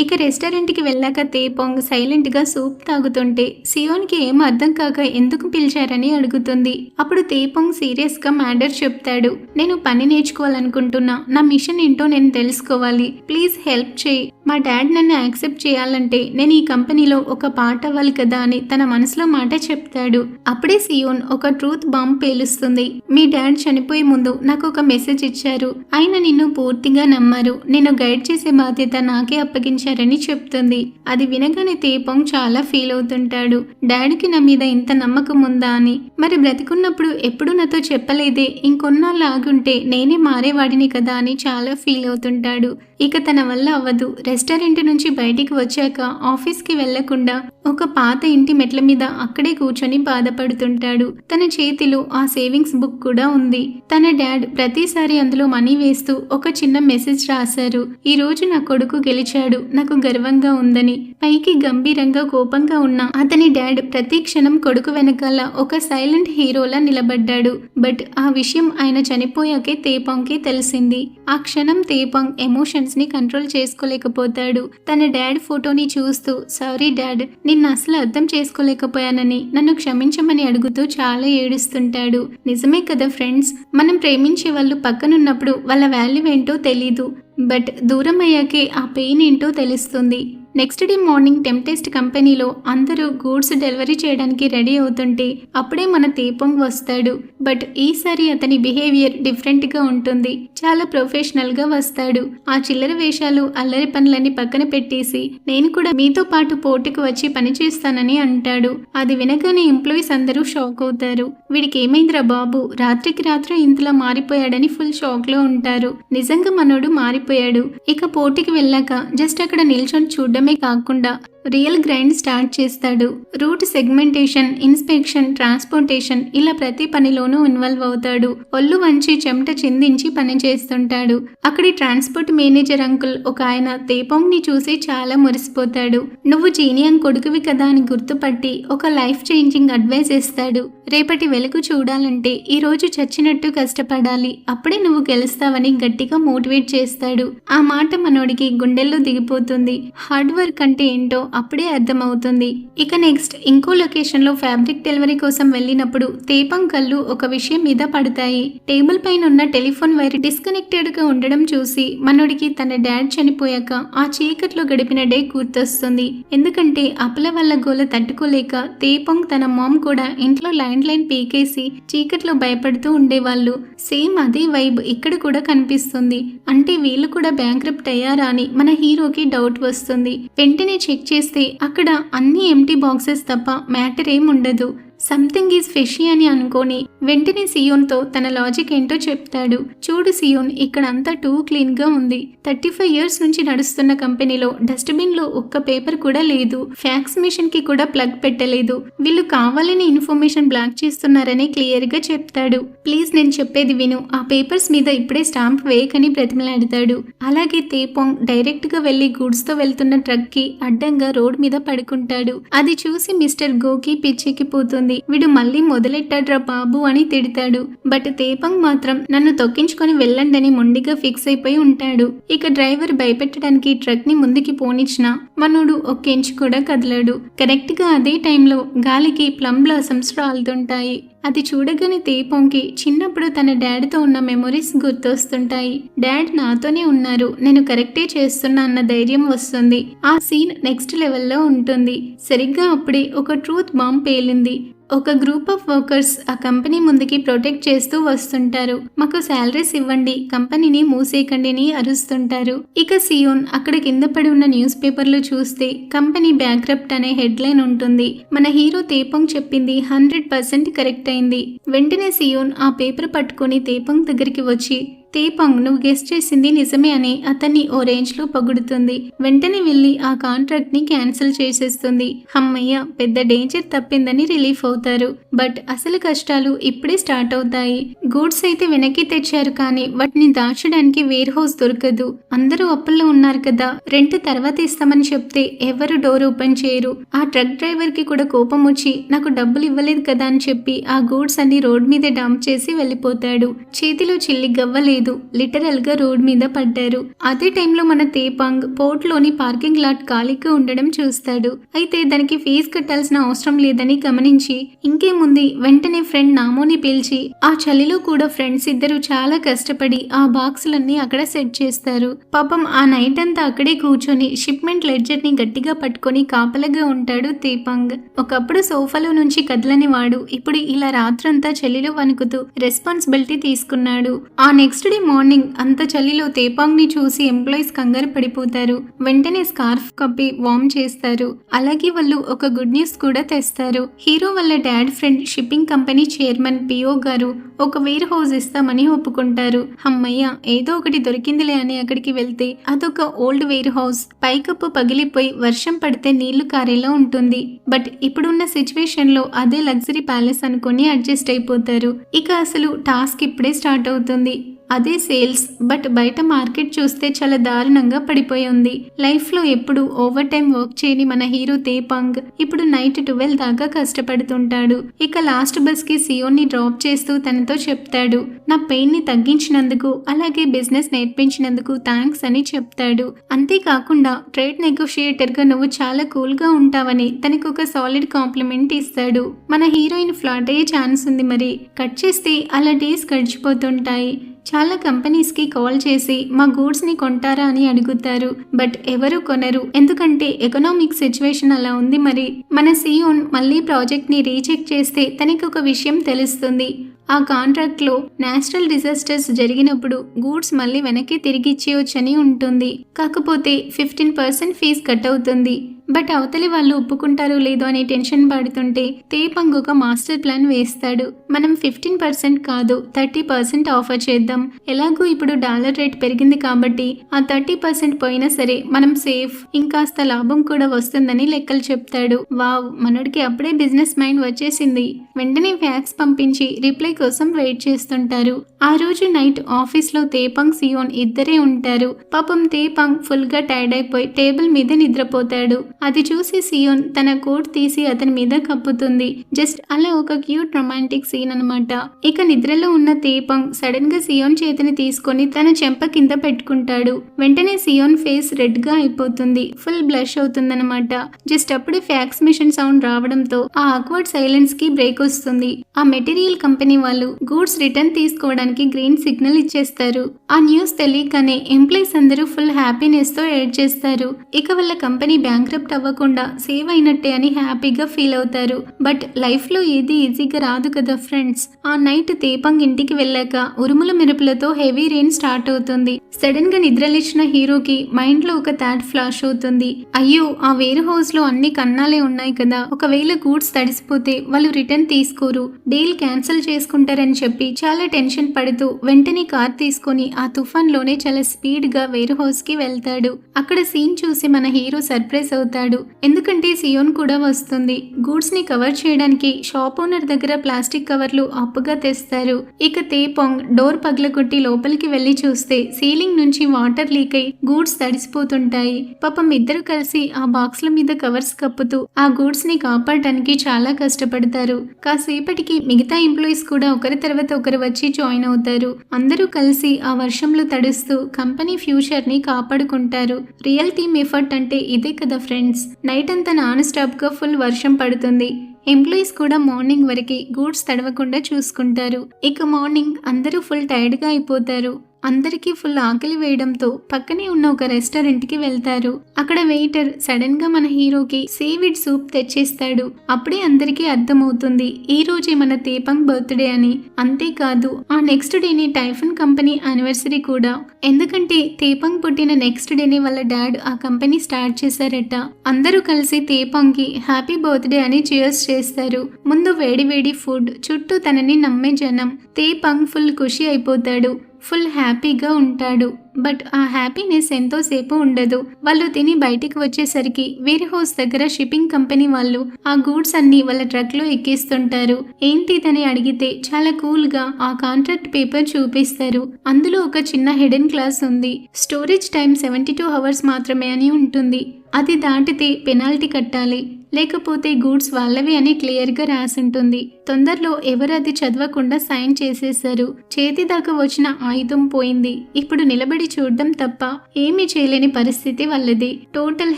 ఇక రెస్టారెంట్ కి వెళ్ళాక తేపోంగ్ సైలెంట్ గా సూప్ తాగుతుంటే సియోన్ కి ఏం అర్థం కాక ఎందుకు పిలిచారని అడుగుతుంది. అప్పుడు తేపోంగ్ సీరియస్ గా మ్యాటర్ చెప్తాడు. నేను పని నేర్చుకోవాలనుకుంటున్నా. నా మిషన్ ఏంటో నేను తెలుసుకోవాలి. ప్లీజ్ హెల్ప్ చేయి. మా డాడ్ నన్ను యాక్సెప్ట్ చేయాలంటే నేను ఈ కంపెనీలో ఒక పార్ట్ అవ్వాలి కదా అని తన మనసులో మాట చెప్తాడు. అప్పుడే సియోన్ ఒక ట్రూత్ బాంబ్ పేలుస్తుంది. మీ డాడ్ చనిపోయే ముందు నాకు ఒక మెసేజ్ ఇచ్చారు. ఆయన నిన్ను పూర్తిగా నమ్మారు. నేను గైడ్ చేసే బాధ్యత నాకే అప్పగించారని చెప్తుంది. అది వినగానే తేపోంగ్ చాలా ఫీల్ అవుతుంటాడు. డాడీకి నా మీద ఇంత నమ్మకం ఉందా అని. మరి బ్రతికున్నప్పుడు ఎప్పుడు నాతో చెప్పలేదే, ఇంకొన్నాళ్ళు ఆగుంటే నేనే మారేవాడిని కదా అని చాలా ఫీల్ అవుతుంటాడు. ఇక తన వల్ల అవ్వదు. రెస్టారెంట్ నుంచి బయటికి వచ్చాక ఆఫీస్కి వెళ్లకుండా ఒక పాత ఇంటి మెట్ల మీద అక్కడే కూర్చొని బాధపడుతుంటాడు. తన చేతిలో ఆ సేవింగ్స్ బుక్ కూడా ఉంది. తన డాడ్ ప్రతిసారి అందులో మనీ వేస్తూ ఒక చిన్న మెసేజ్ రాశారు. ఈ రోజు నా కొడుకు గెలిచాడు, నాకు గర్వంగా ఉందని. పైకి గంభీరంగా కోపంగా ఉన్న అతని డాడ్ ప్రతి క్షణం కొడుకు వెనకాల ఒక సైలెంట్ హీరోలా నిలబడ్డాడు. బట్ ఆ విషయం ఆయన చనిపోయాకే తేపోంగ్కి తెలిసింది. ఆ క్షణం తేపోంగ్ ఎమోషన్స్ ని కంట్రోల్ చేసుకోలేకపోతాడు. తన డాడ్ ఫోటోని చూస్తూ సారీ డాడ్, నిన్ను అసలు అర్థం చేసుకోలేకపోయానని నన్ను క్షమించమని అడుగుతూ చాలా ఏడుస్తుంటాడు. నిజమే కదా ఫ్రెండ్స్, మనం ప్రేమించే వాళ్ళు పక్కనున్నప్పుడు వాళ్ళ వాల్యూ ఏంటో తెలీదు. బట్ దూరం అయ్యాకే ఆ పెయిన్ ఏంటో తెలుస్తుంది. నెక్స్ట్ డే మార్నింగ్ టెంప్టెస్ట్ కంపెనీలో అందరూ గూడ్స్ డెలివరీ చేయడానికి రెడీ అవుతుంటే అప్పుడే మన తేపోంగ్ వస్తాడు. బట్ ఈసారి అతని బిహేవియర్ డిఫరెంట్ గా ఉంటుంది. చాలా ప్రొఫెషనల్ గా వస్తాడు. ఆ చిల్లర వేషాలు అల్లరి పనులన్నీ పక్కన పెట్టేసి నేను కూడా మీతో పాటు పోటీకి వచ్చి పని చేస్తానని అంటాడు. అది వినగానే ఎంప్లాయీస్ అందరూ షాక్ అవుతారు. వీడికి ఏమైందిరా బాబు, రాత్రికి రాత్రి ఇంతలా మారిపోయాడని ఫుల్ షాక్ లో ఉంటారు. నిజంగా మనోడు మారిపోయాడు. ఇక పోటీకి వెళ్ళాక జస్ట్ అక్కడ నిల్చొని చూడడం కాకుండా రియల్ గ్రైండ్ స్టార్ట్ చేస్తాడు. రూట్ సెగ్మెంటేషన్, ఇన్స్పెక్షన్, ట్రాన్స్పోర్టేషన్ ఇలా ప్రతి పనిలోనూ ఇన్వాల్వ్ అవుతాడు. ఒళ్ళు వంచి చెమట చిందించి పని చేస్తుంటాడు. అక్కడి ట్రాన్స్పోర్ట్ మేనేజర్ అంకుల్ ఒక ఆయన తేపోంగ్ ని చూసి చాలా మురిసిపోతాడు. నువ్వు జీనియాంగ్ కొడుకువి కదా అని గుర్తుపట్టి ఒక లైఫ్ చేంజింగ్ అడ్వైస్ ఇస్తాడు. రేపటి వెలుగు చూడాలంటే ఈ రోజు చచ్చినట్టు కష్టపడాలి, అప్పుడే నువ్వు గెలుస్తావని గట్టిగా మోటివేట్ చేస్తాడు. ఆ మాట మనోడికి గుండెల్లో దిగిపోతుంది. హార్డ్ వర్క్ అంటే ఏంటో అప్పుడే అర్థమవుతుంది. ఇక నెక్స్ట్ ఇంకో లొకేషన్ లో ఫ్యాబ్రిక్ డెలివరీ కోసం వెళ్ళినప్పుడు తేపంగ్ కళ్ళు ఒక విషయం మీద పడతాయి. టేబుల్ పైన ఉన్న టెలిఫోన్ వైర్ డిస్కనెక్టెడ్ గా ఉండడం చూసి మనోడికి తన డాడ్ చనిపోయాక ఆ చీకట్లో గడిపిన డే గుర్తొస్తుంది. ఎందుకంటే అప్పుల వల్ల గోల తట్టుకోలేక తేపంగ్ తన మామ్ కూడా ఇంట్లో ల్యాండ్ లైన్ పీకేసి చీకట్లో భయపడుతూ ఉండేవాళ్ళు. సేమ్ అదే వైబ్ ఇక్కడ కూడా కనిపిస్తుంది. అంటే వీళ్ళు కూడా బ్యాంక్రప్ట్ అయ్యారా అని మన హీరోకి డౌట్ వస్తుంది. వెంటనే చెక్ చేస్తే అక్కడ అన్ని ఎంటీ బాక్సెస్ తప్ప మ్యాటర్ ఏం ఉండదు. సంథింగ్ ఈజ్ ఫిషీ అని అనుకోని వెంటనే సియోన్తో తన లాజిక్ ఏంటో చెప్తాడు. చూడు సియోన్, ఇక్కడ అంతా టూ క్లీన్ గా ఉంది. 35 years నుంచి నడుస్తున్న కంపెనీలో డస్ట్బిన్ లో ఒక్క పేపర్ కూడా లేదు. ఫ్యాక్స్ మిషన్ కి కూడా ప్లగ్ పెట్టలేదు. వీళ్ళు కావాలని ఇన్ఫర్మేషన్ బ్లాక్ చేస్తున్నారని క్లియర్ గా చెప్తాడు. ప్లీజ్ నేను చెప్పేది విను, ఆ పేపర్స్ మీద ఇప్పుడే స్టాంప్ వేయకని బ్రతిమలాడతాడు. అలాగే తేపాంగ్ డైరెక్ట్ గా వెళ్లి గూడ్స్ తో వెళ్తున్న ట్రక్ కి అడ్డంగా రోడ్ మీద పడుకుంటాడు. అది చూసి మిస్టర్ గోకి పిచ్చెక్కిపోతుంది. వీడు మళ్ళీ మొదలెట్టాడ్రా బాబు అని తిడతాడు. బట్ తేపంగ్ మాత్రం నన్ను తొక్కించుకొని వెళ్ళండని మొండిగా ఫిక్స్ అయిపోయి ఉంటాడు. ఇక డ్రైవర్ భయపెట్టడానికి ట్రక్ ని ముందుకి పోనిచ్చినా మనోడు ఒక్క ఇంచు కూడా కదలాడు. కరెక్ట్ గా అదే టైంలో గాలికి ప్లమ్ బ్లాసమ్స్ రాలుతుంటాయి. అది చూడగానే తేపంకి చిన్నప్పుడు తన డాడ్తో ఉన్న మెమొరీస్ గుర్తొస్తుంటాయి. డాడ్ నాతోనే ఉన్నారు, నేను కరెక్టే చేస్తున్నా అన్న ధైర్యం వస్తుంది. ఆ సీన్ నెక్స్ట్ లెవెల్లో ఉంటుంది. సరిగ్గా అప్పుడే ఒక ట్రూత్ బాంబ్ పేలింది. ఒక గ్రూప్ ఆఫ్ వర్కర్స్ ఆ కంపెనీ ముందుకి ప్రొటెక్ట్ చేస్తూ వస్తుంటారు. మాకు శాలరీస్ ఇవ్వండి, కంపెనీని మూసేయకండి అని అరుస్తుంటారు. ఇక సియోన్ అక్కడ కింద పడి ఉన్న న్యూస్ పేపర్లు చూస్తే కంపెనీ బ్యాంక్రప్ట్ అనే హెడ్లైన్ ఉంటుంది. మన హీరో తేపంగ్ చెప్పింది 100% కరెక్ట్ అయింది. వెంటనే సియోన్ ఆ పేపర్ పట్టుకొని తేపంగ్ దగ్గరికి వచ్చి, తేపంగ్ నువ్వు గెస్ట్ చేసింది నిజమే అని అతన్ని ఓ రేంజ్ లో పొగుడుతుంది. వెంటనే వెళ్లి ఆ కాంట్రాక్ట్ ని క్యాన్సిల్ చేసేస్తుంది. అమ్మయ్య, పెద్ద డేంజర్ తప్పిందని రిలీఫ్ అవుతారు. బట్ అసలు కష్టాలు ఇప్పుడే స్టార్ట్ అవుతాయి. గూడ్స్ అయితే వెనక్కి తెచ్చారు, కానీ వాటిని దాచడానికి వేర్ హౌస్ దొరకదు. అందరూ అప్పుల్లో ఉన్నారు కదా, రెంట్ తర్వాత ఇస్తామని చెప్తే ఎవరు డోర్ ఓపెన్ చేయరు. ఆ ట్రక్ డ్రైవర్ కి కూడా కోపం వచ్చి నాకు డబ్బులు ఇవ్వలేదు కదా అని చెప్పి ఆ గూడ్స్ అన్ని రోడ్ మీద డంప్ చేసి వెళ్ళిపోతాడు. చేతిలో చిల్లి గవ్వలేదు, లిటరల్ గా రోడ్ మీద పడ్డారు. అదే టైంలో మన తేపాంగ్ పోర్ట్ లోని పార్కింగ్ లాట్ ఖాళీగా ఉండడం చూస్తాడు. అయితే దానికి ఫీజు కట్టాల్సిన అవసరం లేదని గమనించి ఇంకేముంది వెంటనే ఫ్రెండ్ నామోని పిలిచి ఆ చలిలో కూడా ఫ్రెండ్స్ ఇద్దరు చాలా కష్టపడి ఆ బాక్సులన్నీ అక్కడ సెట్ చేస్తారు. పాపం ఆ నైట్ అంతా అక్కడే కూర్చొని షిప్మెంట్ లెడ్జర్ ని గట్టిగా పట్టుకొని కాపలగా ఉంటాడు తేపాంగ్. ఒకప్పుడు సోఫాలో నుంచి కదలని వాడు ఇప్పుడు ఇలా రాత్రంతా చలిలో వణుకుతూ రెస్పాన్సిబిలిటీ తీసుకున్నాడు. ఆ నెక్స్ట్ డే మార్నింగ్ అంత చలిలో తేపాంగ్ ని చూసి ఎంప్లాయీస్ కంగారు పడిపోతారు. వెంటనే స్కార్ఫ్ కప్పి వార్మ్ చేస్తారు. అలాగే వాళ్ళు ఒక గుడ్ న్యూస్ కూడా తెస్తారు. హీరో వాళ్ళ dad friend shipping company chairman PO గారు ఒక వేర్ హౌస్ ఇస్తామని ఒప్పుకుంటారు. అమ్మయ్య, ఏదో ఒకటి దొరికిందిలే అని అక్కడికి వెళ్తే అదొక ఓల్డ్ వేర్ హౌస్. పైకప్పు పగిలిపోయి వర్షం పడితే నీళ్లు కారేలా ఉంటుంది. బట్ ఇప్పుడున్న సిచ్యువేషన్ లో అదే లగ్జరీ ప్యాలెస్ అనుకుని అడ్జస్ట్ అయిపోతారు. ఇక అసలు టాస్క్ ఇప్పుడే స్టార్ట్ అవుతుంది. అదే సేల్స్. బట్ బయట మార్కెట్ చూస్తే చాలా దారుణంగా పడిపోయి ఉంది. లైఫ్ లో ఎప్పుడు ఓవర్ టైం వర్క్ చేయని మన హీరో తేపాంగ్ ఇప్పుడు నైట్ 12 దాకా కష్టపడుతుంటాడు. ఇక లాస్ట్ బస్ కి సియోన్ ని డ్రాప్ చేస్తూ తనతో చెప్తాడు, నా పెయిన్ ని తగ్గించినందుకు అలాగే బిజినెస్ నేర్పించినందుకు థ్యాంక్స్ అని చెప్తాడు. అంతేకాకుండా ట్రేడ్ నెగోషియేటర్ గా నువ్వు చాలా కూల్ గా ఉంటావని తనకు ఒక సాలిడ్ కాంప్లిమెంట్ ఇస్తాడు. మన హీరోయిన్ ఫ్లాట్ అయ్యే ఛాన్స్ ఉంది. మరి కట్ చేస్తే అలా డేస్ గడిచిపోతుంటాయి. చాలా కంపెనీస్ కి కాల్ చేసి మా గూడ్స్ ని కొంటారా అని అడుగుతారు. బట్ ఎవరు కొనరు, ఎందుకంటే ఎకనామిక్ సిచ్యువేషన్ అలా ఉంది. మరి మన సియోన్ మళ్ళీ ప్రాజెక్ట్ ని రీచెక్ చేస్తే తనకి ఒక విషయం తెలుస్తుంది. ఆ కాంట్రాక్ట్ లో నేచురల్ డిజాస్టర్స్ జరిగినప్పుడు గూడ్స్ మళ్ళీ వెనక్కి తిరిగి ఇచ్చేయొచ్చని ఉంటుంది. కాకపోతే 15% ఫీజు కట్ అవుతుంది. బట్ అవతలి వాళ్ళు ఒప్పుకుంటారో లేదో అని టెన్షన్ పడుతుంటే తేపంగ్ ఒక మాస్టర్ ప్లాన్ వేస్తాడు. మనం 15% కాదు 30% ఆఫర్ చేద్దాం. ఎలాగో ఇప్పుడు డాలర్ రేట్ పెరిగింది కాబట్టి ఆ 30% పోయినా సరే మనం సేఫ్, ఇంకాస్త లాభం కూడా వస్తుందని లెక్కలు చెప్తాడు. వావ్, మనోడికి అప్పుడే బిజినెస్ మైండ్ వచ్చేసింది. వెంటనే ఫ్యాక్స్ పంపించి రిప్లై కోసం వెయిట్ చేస్తుంటారు. ఆ రోజు నైట్ ఆఫీస్ లో తేపంగ్ సియోన్ ఇద్దరే ఉంటారు. పాపం తేపంగ్ ఫుల్ గా టైర్డ్ అయిపోయి టేబుల్ మీద నిద్రపోతాడు. అది చూసి సియోన్ తన కోట్ తీసి అతని మీద కప్పుతుంది. జస్ట్ అలా ఒక క్యూట్ రొమాంటిక్ సీన్ అన్నమాట. ఇక నిద్రలో ఉన్న తేపంగ్ సడన్ గా సియోన్ చేతిని తీసుకొని తన చెంప కింద పెట్టుకుంటాడు. వెంటనే సియోన్ ఫేస్ రెడ్ గా అయిపోతుంది. ఫుల్ బ్లష్ అవుతుందన్నమాట. జస్ట్ అప్పుడే ఫ్యాక్స్ మిషన్ సౌండ్ రావడంతో ఆ ఆక్వర్డ్ సైలెన్స్ కి బ్రేక్ వస్తుంది. ఆ మెటీరియల్ కంపెనీ వాళ్ళు గూడ్స్ రిటర్న్ తీసుకోవడానికి గ్రీన్ సిగ్నల్ ఇచ్చేస్తారు. ఆ న్యూస్ తెలియకనే ఎంప్లాయీస్ అందరూ ఫుల్ హ్యాపీనెస్ తో ఏడ్ చేస్తారు. ఇక వాళ్ళ కంపెనీ బ్యాంక్రప్ట్ అవ్వకుండా సేవ్ అయినట్టే అని హ్యాపీగా ఫీల్ అవుతారు. బట్ లైఫ్ లో ఏది ఈజీగా రాదు కదా ఫ్రెండ్స్. ఆ నైట్ తేపంగ్ ఇంటికి వెళ్ళాక ఉరుముల మెరుపులతో హెవీ రెయిన్ స్టార్ట్ అవుతుంది. సడన్ గా నిద్రలేచిన హీరోకి మైండ్ లో ఒక థాట్ ఫ్లాష్ అవుతుంది. అయ్యో, ఆ వేర్ హౌస్ లో అన్ని కన్నాలే ఉన్నాయి కదా, ఒకవేళ గూడ్స్ తడిసిపోతే వాళ్ళు రిటర్న్ తీసుకోరు, డీల్ క్యాన్సిల్ చేసుకుంటారని చెప్పి చాలా టెన్షన్ పడుతూ వెంటనే కార్ తీసుకొని ఆ తుఫాన్ లోనే చాలా స్పీడ్ గా వేర్ హౌస్ కి వెళ్తాడు. అక్కడ సీన్ చూసి మన హీరో సర్ప్రైజ్ అవుతాడు. ఎందుకంటే సియోన్ కూడా వస్తుంది. గూడ్స్ ని కవర్ చేయడానికి షాప్ ఓనర్ దగ్గర ప్లాస్టిక్ కవర్లు అప్పుగా తెస్తారు. ఇక తేపంగ్ డోర్ పగలగొట్టి లోపలికి వెళ్లి చూస్తే సీలింగ్ నుంచి వాటర్ లీక్ అయి గూడ్స్ తడిసిపోతుంటాయి. పాపం ఇద్దరు కలిసి ఆ బాక్స్ల మీద కవర్స్ కప్పుతూ ఆ గూడ్స్ ని కాపాడటానికి చాలా కష్టపడతారు. కాసేపటికి మిగతా ఎంప్లాయీస్ కూడా ఒకరి తర్వాత ఒకరు వచ్చి జాయిన్ అవుతారు. అందరూ కలిసి ఆ వర్షంలో తడుస్తూ కంపెనీ ఫ్యూచర్ ని కాపాడుకుంటారు. రియల్ టీమ్ ఎఫర్ట్ అంటే ఇదే కదా ఫ్రెండ్స్. నైట్ అంతా నాన్ స్టాప్ గా ఫుల్ వర్షం పడుతుంది. ఎంప్లాయీస్ కూడా మార్నింగ్ వరకు గూడ్స్ తడవకుండా చూసుకుంటారు. ఇక మార్నింగ్ అందరూ ఫుల్ టైర్డ్ గా అయిపోతారు. అందరికీ ఫుల్ ఆకలి వేయడంతో పక్కనే ఉన్న ఒక రెస్టారెంట్ కి వెళ్తారు. అక్కడ వెయిటర్ సడన్ గా మన హీరోకి సీవిడ్ సూప్ తెచ్చేస్తాడు. అప్పుడే అందరికీ అర్థమవుతుంది ఈ రోజే మన తేపంగ్ బర్త్డే అని. అంతేకాదు ఆ నెక్స్ట్ డేని టైఫన్ కంపెనీ యానివర్సరీ కూడా. ఎందుకంటే తేపంగ్ పుట్టిన నెక్స్ట్ డేని వాళ్ళ డాడ్ ఆ కంపెనీ స్టార్ట్ చేశారట. అందరూ కలిసి తేపంగ్ కి హ్యాపీ బర్త్డే అని చియర్స్ చేస్తారు. ముందు వేడి వేడి ఫుడ్, చుట్టూ తనని నమ్మే జనం. తేపంగ్ ఫుల్ ఖుషి అయిపోతాడు. ఫుల్ హ్యాపీగా ఉంటాడు. బట్ ఆ హ్యాపీనెస్ ఎంతోసేపు ఉండదు. వాళ్ళు తిని బయటికి వచ్చేసరికి వేర్ హౌస్ దగ్గర షిప్పింగ్ కంపెనీ వాళ్ళు ఆ గూడ్స్ అన్ని వాళ్ళ ట్రక్ లో ఎక్కిస్తుంటారు. ఏంటిదని అడిగితే చాలా కూల్ గా ఆ కాంట్రాక్ట్ పేపర్ చూపిస్తారు. అందులో ఒక చిన్న హిడెన్ క్లాస్ ఉంది. స్టోరేజ్ టైం 72 hours మాత్రమే అని ఉంటుంది. అది దాటితే పెనాల్టీ కట్టాలి, లేకపోతే గూడ్స్ వాళ్ళవి అని క్లియర్ గా రాసుంటుంది. తొందరలో ఎవరు అది చదవకుండా సైన్ చేసేశారు. చేతి దాకా వచ్చిన ఆయుధం పోయింది. ఇప్పుడు నిలబడి చూడడం తప్ప ఏమీ చేయలేని పరిస్థితి వాళ్ళది. టోటల్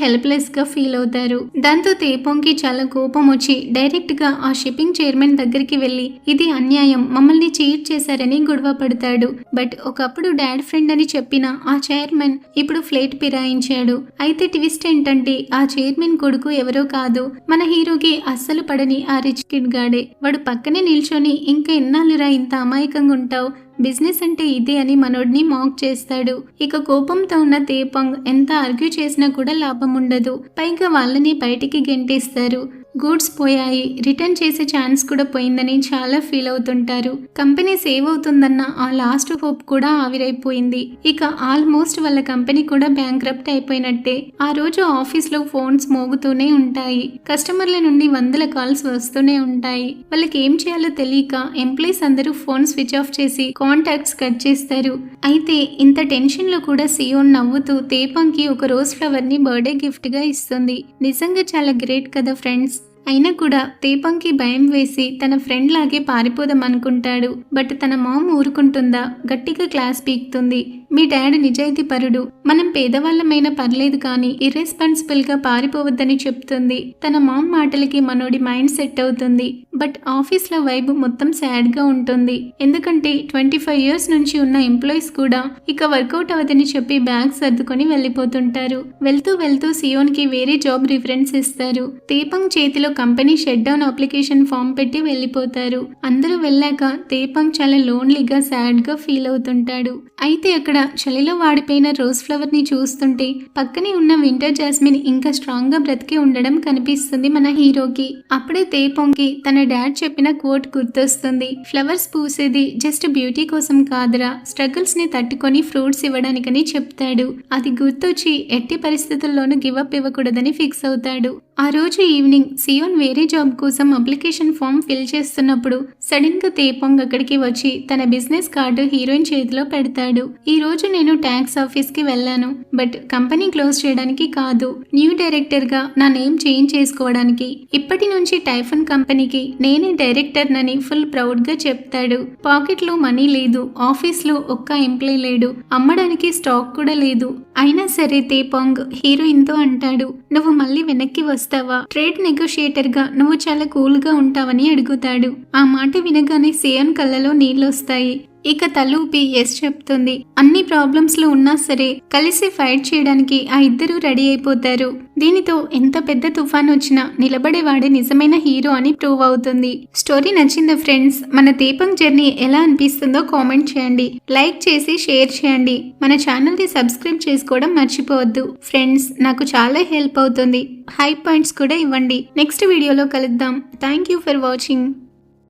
హెల్ప్లెస్ గా ఫీల్ అవుతారు. దాంతో తేపంకి చాలా కోపం వచ్చి డైరెక్ట్ గా ఆ షిప్పింగ్ చైర్మన్ దగ్గరికి వెళ్లి ఇది అన్యాయం, మమ్మల్ని చీట్ చేశారని గొడవ పడతాడు. బట్ ఒకప్పుడు డాడ్ ఫ్రెండ్ అని చెప్పిన ఆ చైర్మన్ ఇప్పుడు ఫ్లేట్ పిరాయించాడు. అయితే ట్విస్ట్ ఏంటంటే ఆ చైర్మన్ కొడుకు ఎవరో కాదు, మన హీరోకి అస్సలు పడని ఆ రిచ్ కిడ్ గాడే. వాడు పక్కనే నిల్చొని ఇంకా ఎన్నాళ్ళురా ఇంత అమాయకంగా ఉంటావు, బిజినెస్ అంటే ఇదే అని మనోడిని మాక్ చేస్తాడు. ఇక కోపంతో ఉన్న తేపంగ్ ఎంత ఆర్గ్యూ చేసినా కూడా లాభం ఉండదు. పైగా వాళ్ళని బయటికి గెంటేస్తారు. గూడ్స్ పోయాయి, రిటర్న్ చేసే ఛాన్స్ కూడా పోయిందని చాలా ఫీల్ అవుతుంటారు. కంపెనీ సేవ్ అవుతుందన్న ఆ లాస్ట్ హోప్ కూడా ఆవిరైపోయింది. ఇక ఆల్మోస్ట్ వాళ్ళ కంపెనీ కూడా బ్యాంక్రప్ట్ అయిపోయినట్టే. ఆ రోజు ఆఫీస్ లో ఫోన్స్ మోగుతూనే ఉంటాయి. కస్టమర్ల నుండి వందల కాల్స్ వస్తూనే ఉంటాయి. వాళ్ళకి ఏం చేయాలో తెలియక ఎంప్లాయీస్ అందరూ ఫోన్ స్విచ్ ఆఫ్ చేసి కాంటాక్ట్స్ కట్ చేస్తారు. అయితే ఇంత టెన్షన్ లో కూడా సియోన్ నవ్వుతూ తేపంకి ఒక రోజ్ ఫ్లవర్ ని బర్త్డే గిఫ్ట్ గా ఇస్తుంది. నిజంగా చాలా గ్రేట్ కదా ఫ్రెండ్స్. అయినా కూడా తేపంకి భయం వేసి తన ఫ్రెండ్ లాగే పారిపోదాం అనుకుంటాడు. బట్ తన మామ్ ఊరుకుంటుందా? గట్టిగా క్లాస్ పీకుతుంది. మీ డాడ్ నిజాయితీ పరుడు, మనం పేదవాళ్ళమైనా పర్లేదు కానీ ఇర్రెస్పాన్సిబుల్ గా పారిపోవద్దని చెప్తుంది. తన మామ్ మాటలకి మనోడి మైండ్ సెట్ అవుతుంది. బట్ ఆఫీస్ లో వైబ్ మొత్తం సాడ్ గా ఉంటుంది. ఎందుకంటే 25 years నుంచి ఉన్న ఎంప్లాయీస్ కూడా ఇక వర్కౌట్ అవ్వదని చెప్పి బ్యాగ్ సర్దుకొని వెళ్లిపోతుంటారు. వెళ్తూ వెళ్తూ సియోన్ కి వేరే జాబ్ రిఫరెన్స్ ఇస్తారు. తేపంగ్ చేతిలో company shut down application form పెట్టి వెళ్లిపోతారు. అందరూ వెళ్ళాక తేపంగ్ చాలా లోన్లీగా సాడ్ గా ఫీల్ అవుతుంటాడు. అయితే అక్కడ చలిలో వాడిపోయిన రోజ్ ఫ్లవర్ ని చూస్తుంటే పక్కనే ఉన్న వింటర్ జాస్మిన్ ఇంకా స్ట్రాంగ్ గా బ్రతికి ఉండడం కనిపిస్తుంది మన హీరోకి. అప్పుడే తేపంకి తన డాడ్ చెప్పిన కోట్ గుర్తొస్తుంది. ఫ్లవర్స్ పూసేది జస్ట్ బ్యూటీ కోసం కాదురా, స్ట్రగుల్స్ ని తట్టుకొని ఫ్రూట్స్ ఇవ్వడానికని చెప్తాడు. అది గుర్తొచ్చి ఎట్టి పరిస్థితుల్లోనూ గివప్ ఇవ్వకూడదని ఫిక్స్ అవుతాడు. ఆ రోజు ఈవినింగ్ సియోన్ వేరే జాబ్ కోసం అప్లికేషన్ ఫామ్ ఫిల్ చేస్తున్నప్పుడు సడన్ గా తేపాంగ్ అక్కడికి వచ్చి తన బిజినెస్ కార్డు హీరోయిన్ చేతిలో పెడతాడు. ఈ రోజు నేను ట్యాక్స్ ఆఫీస్ కి వెళ్ళాను, బట్ కంపెనీ క్లోజ్ చేయడానికి కాదు, న్యూ డైరెక్టర్ గా నా నేమ్ చేంజ్ చేసుకోవడానికి. ఇప్పటి నుంచి టైఫన్ కంపెనీకి నేనే డైరెక్టర్ నని ఫుల్ ప్రౌడ్ గా చెప్తాడు. పాకెట్ లో మనీ లేదు, ఆఫీస్ లో ఒక్క ఎంప్లాయ్ లేడు, అమ్మడానికి స్టాక్ కూడా లేదు. అయినా సరే తేపాంగ్ హీరోయిన్ తో అంటాడు, నువ్వు మళ్ళీ వెనక్కి వస్తావా, ట్రేడ్ నెగోషియేటర్ గా నువ్వు చాలా కూల్ గా ఉంటావని అడుగుతాడు. ఆ మాట వినగానే సియోన్ కళ్ళలో నీళ్ళొస్తాయి. ఇక తలూపి ఎస్ చెప్తుంది. అన్ని ప్రాబ్లమ్స్ లో ఉన్నా సరే కలిసి ఫైట్ చేయడానికి ఆ ఇద్దరు రెడీ అయిపోతారు. దీనితో ఎంత పెద్ద తుఫాన్ వచ్చినా నిలబడేవాడే నిజమైన హీరో అని ప్రూవ్ అవుతుంది. స్టోరీ నచ్చిందా ఫ్రెండ్స్? మన దీపం జర్నీ ఎలా అనిపిస్తుందో కామెంట్ చేయండి, లైక్ చేసి షేర్ చేయండి, మన ఛానల్ ని సబ్స్క్రైబ్ చేసుకోవడం మర్చిపోవద్దు ఫ్రెండ్స్. నాకు చాలా హెల్ప్ అవుతుంది. హై పాయింట్స్ కూడా ఇవ్వండి. నెక్స్ట్ వీడియోలో కలుద్దాం. Thank you for watching.